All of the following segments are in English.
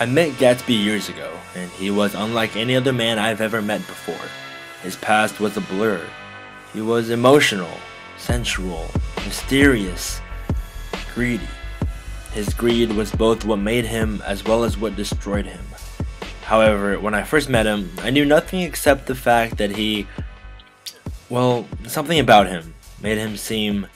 I met Gatsby years ago, and he was unlike any other man I've ever met before. His past was a blur. He was emotional, sensual, mysterious, greedy. His greed was both what made him as well as what destroyed him. However, when I first met him, I knew nothing except the fact that something about him made him seem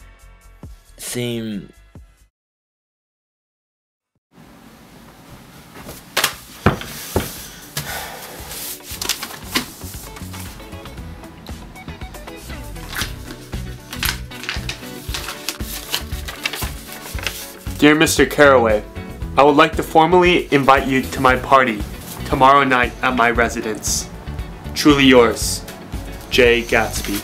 Dear Mr. Carraway, I would like to formally invite you to my party tomorrow night at my residence. Truly yours, J. Gatsby.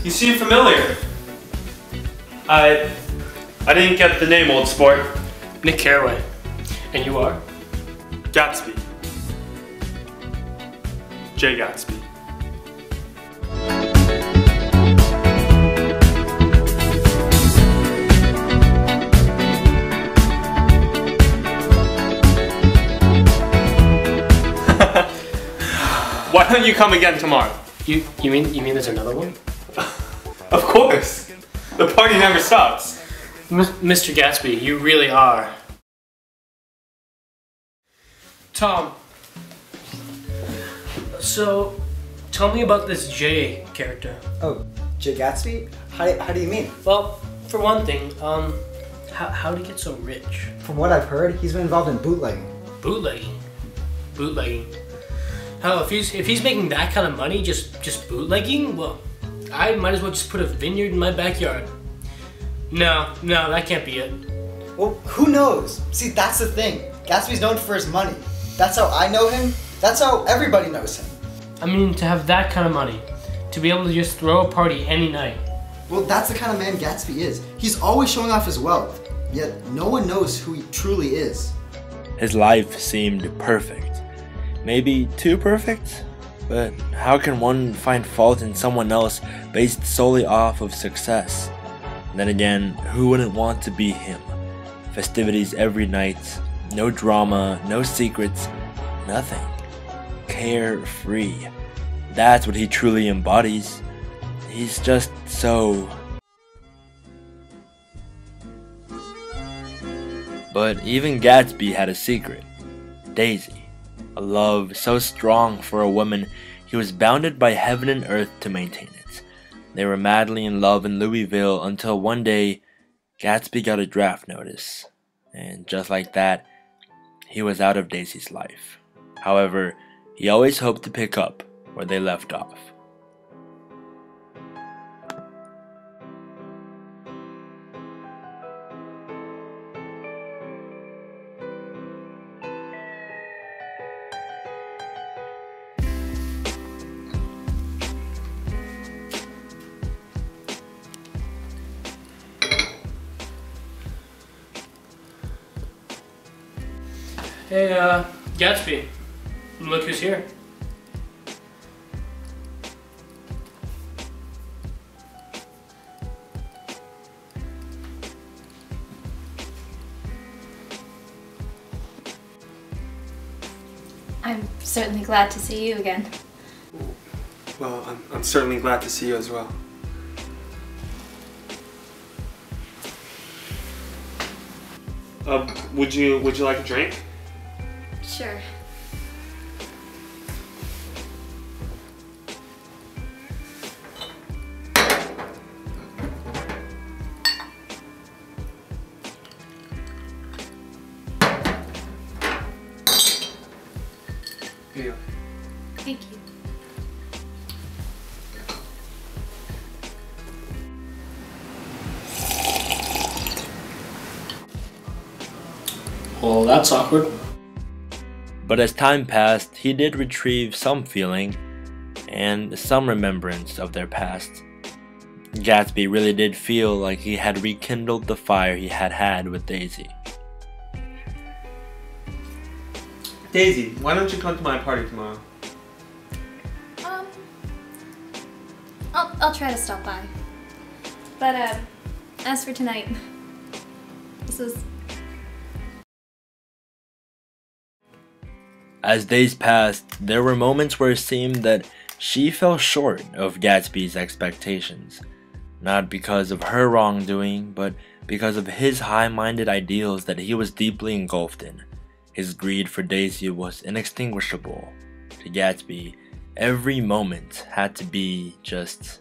You seem familiar. I didn't get the name, old sport. Nick Carraway. And you are? Gatsby. J. Gatsby. Why don't you come again tomorrow? You mean there's another one? Of course. The party never stops. Mr. Gatsby, you really are. Tom. So, tell me about this Jay character. Oh, Jay Gatsby? How do you mean? Well, for one thing, how did he get so rich? From what I've heard, he's been involved in bootlegging. Bootlegging. Hell, if he's making that kind of money just bootlegging, well, I might as well just put a vineyard in my backyard. No, that can't be it. Well, who knows? See, that's the thing. Gatsby's known for his money. That's how I know him. That's how everybody knows him. I mean, to have that kind of money, to be able to just throw a party any night. Well, that's the kind of man Gatsby is. He's always showing off his wealth, yet no one knows who he truly is. his life seemed perfect. Maybe too perfect? But how can one find fault in someone else based solely off of success? Then again, who wouldn't want to be him? Festivities every night, no drama, no secrets, nothing. Carefree. That's what he truly embodies. He's just so... But even Gatsby had a secret. Daisy. A love so strong for a woman he was bounded by heaven and earth to maintain it. They were madly in love in Louisville until one day Gatsby got a draft notice. And just like that, he was out of Daisy's life. However, he always hoped to pick up where they left off. Hey, Gatsby, look who's here. I'm certainly glad to see you again. Well, I'm certainly glad to see you as well. Would you like a drink? Sure. Here you go. Thank you. Well, that's awkward. But as time passed, he did retrieve some feeling and some remembrance of their past. Gatsby really did feel like he had rekindled the fire he had had with Daisy. Daisy, why don't you come to my party tomorrow? I'll try to stop by. But, as for tonight, this was... As days passed, there were moments where it seemed that she fell short of Gatsby's expectations. Not because of her wrongdoing, but because of his high-minded ideals that he was deeply engulfed in. His greed for Daisy was inextinguishable. To Gatsby, every moment had to be just...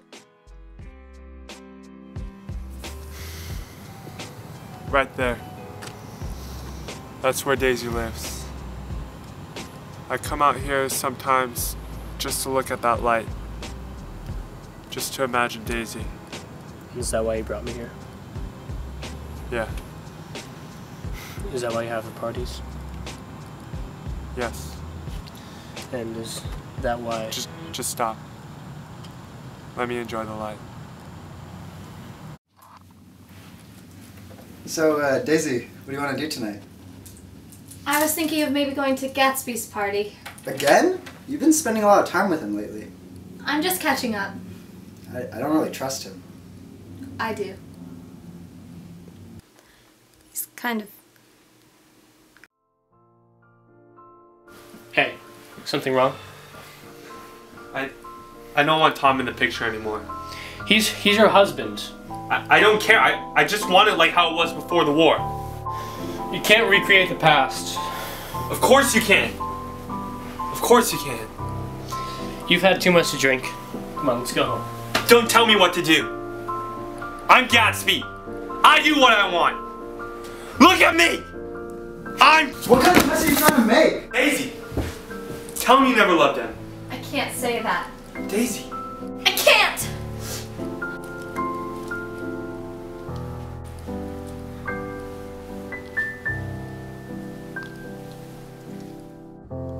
Right there. That's where Daisy lives. I come out here sometimes just to look at that light. Just to imagine Daisy. Is that why you brought me here? Yeah. Is that why you have the parties? Yes. And is that why... Just stop. Let me enjoy the light. So, Daisy, what do you want to do tonight? I was thinking of maybe going to Gatsby's party. Again? You've been spending a lot of time with him lately. I'm just catching up. I don't really trust him. I do. He's kind of... Hey, something wrong? I don't want Tom in the picture anymore. He's your husband. I don't care. I just want it like how it was before the war. You can't recreate the past. Of course you can. Of course you can. You've had too much to drink. Come on, let's go home. Don't tell me what to do. I'm Gatsby. I do what I want. Look at me. What kind of mess are you trying to make? Daisy. Tell me you never loved him. I can't say that. Daisy. I can't!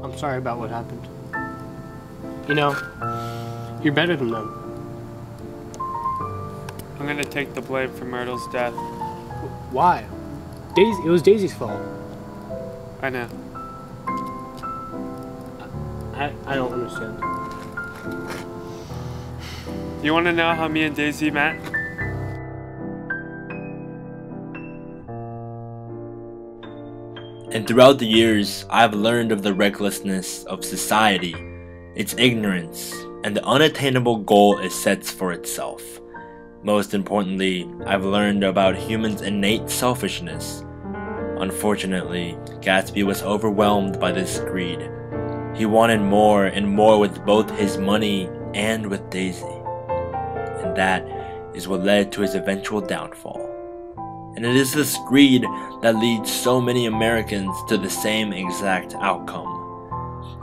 I'm sorry about what happened. You know, you're better than them. I'm gonna take the blame for Myrtle's death. Why? Daisy, it was Daisy's fault. I know. I don't understand. You wanna know how me and Daisy met? And throughout the years, I've learned of the recklessness of society, its ignorance, and the unattainable goal it sets for itself. Most importantly, I've learned about humans' innate selfishness. Unfortunately, Gatsby was overwhelmed by this greed. He wanted more and more with both his money and with Daisy. And that is what led to his eventual downfall. And it is this greed that leads so many Americans to the same exact outcome.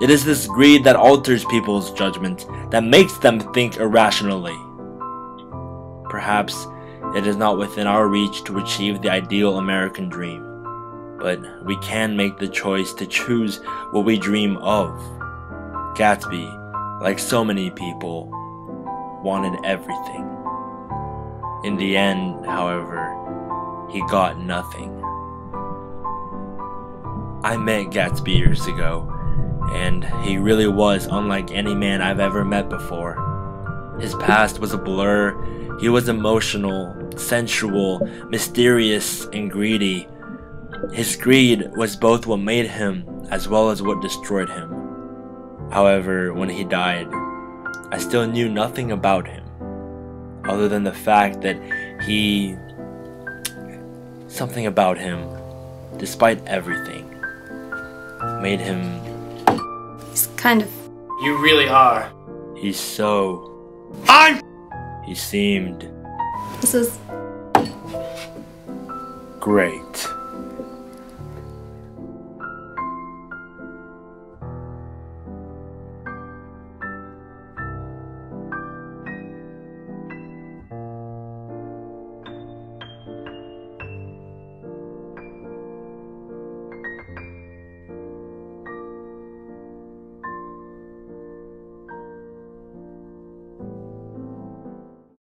It is this greed that alters people's judgment, that makes them think irrationally. Perhaps it is not within our reach to achieve the ideal American dream, but we can make the choice to choose what we dream of. Gatsby, like so many people, wanted everything. In the end, however, he got nothing. I met Gatsby years ago, and he really was unlike any man I've ever met before. His past was a blur. He was emotional, sensual, mysterious, and greedy. His greed was both what made him as well as what destroyed him. However, when he died, I still knew nothing about him, other than the fact that something about him, despite everything, made him... He's kind of... You really are. He's so... He seemed... This is... great.